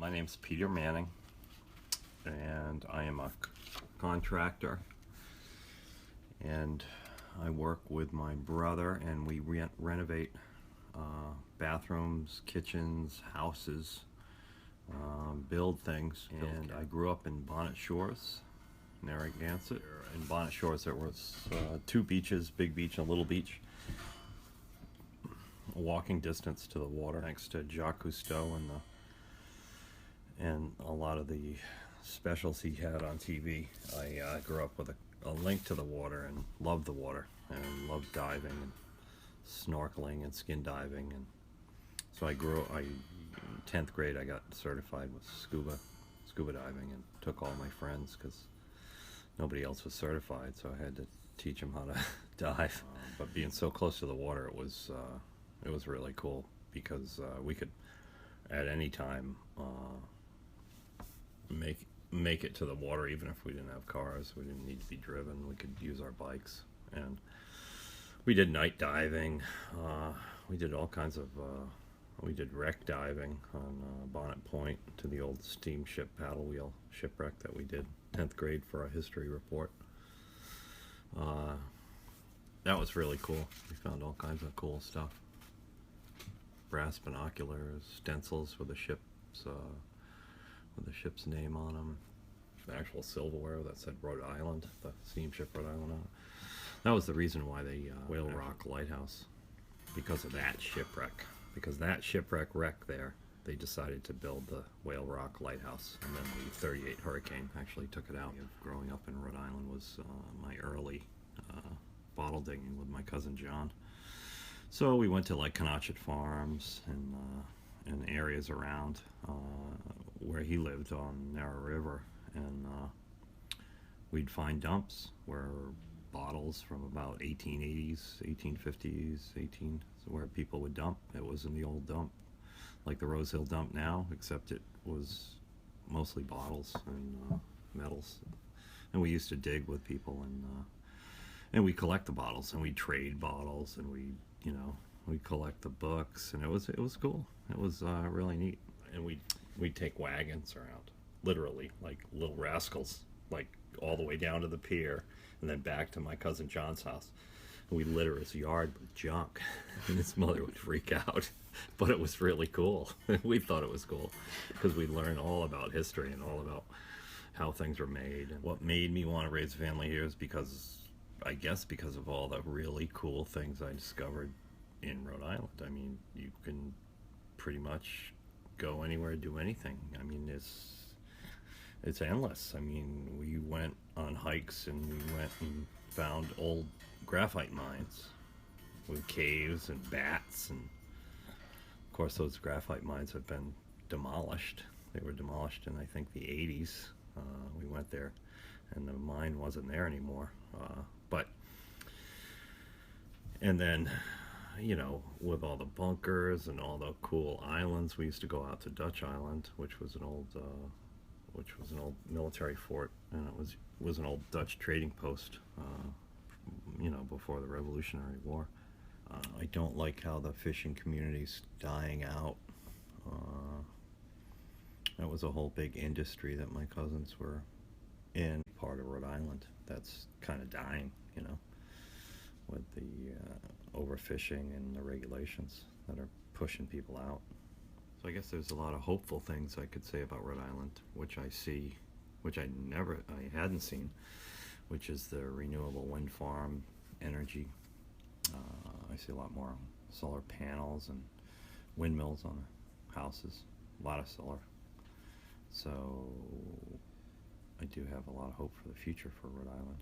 My name's Peter Manning, and I am a contractor, and I work with my brother, and we renovate bathrooms, kitchens, houses, build things. And I grew up in Bonnet Shores, Narragansett. In Bonnet Shores there was two beaches, big beach and a little beach, a walking distance to the water. Thanks to Jacques Cousteau and a lot of the specials he had on TV, I grew up with a link to the water and loved the water and loved diving and snorkeling and skin diving. And so in 10th grade I got certified with scuba diving and took all my friends because nobody else was certified, so I had to teach them how to dive. But being so close to the water, it was really cool because we could at any time make it to the water. Even if we didn't have cars, we didn't need to be driven, we could use our bikes. And we did night diving, we did all kinds of we did wreck diving on Bonnet Point to the old steamship paddle wheel shipwreck that we did 10th grade for a history report. That was really cool. We found all kinds of cool stuff. Brass binoculars, stencils with the ship's name on them, actual silverware that said Rhode Island, the steamship Rhode Island on it. That was the reason why the Whale Rock Lighthouse, because of that shipwreck. Because that shipwreck wreck there, they decided to build the Whale Rock Lighthouse, and then the 38 hurricane actually took it out. Growing up in Rhode Island was my early bottle digging with my cousin John. So we went to like Conotchet Farms and areas around where he lived on Narrow River, and we'd find dumps where bottles from about 1880s, 1850s, where people would dump. It was in the old dump, like the Rose Hill dump now, except it was mostly bottles and metals. And we used to dig with people, and we collect the bottles, and we trade bottles, and we collect the books, and it was cool. It was really neat. And we'd take wagons around, literally like little rascals, like all the way down to the pier, and then back to my cousin John's house. And we'd litter his yard with junk, and his mother would freak out. But it was really cool. We thought it was cool because we learned all about history and all about how things were made. And what made me want to raise a family here is because of all the really cool things I discovered in Rhode Island. I mean, you can pretty much go anywhere, do anything. I mean, it's endless. I mean, we went on hikes and we went and found old graphite mines with caves and bats, and of course those graphite mines have been demolished. They were demolished in I think the 80s. We went there and the mine wasn't there anymore. And then, with all the bunkers and all the cool islands, we used to go out to Dutch Island, which was an old military fort, and it was an old Dutch trading post, before the Revolutionary War. I don't like how the fishing community's dying out. That was a whole big industry that my cousins were in, part of Rhode Island, that's kind of dying, with the overfishing and the regulations that are pushing people out. So I guess there's a lot of hopeful things I could say about Rhode Island, which I see, which I hadn't seen, which is the renewable wind farm energy. I see a lot more solar panels and windmills on the houses, a lot of solar. So I do have a lot of hope for the future for Rhode Island.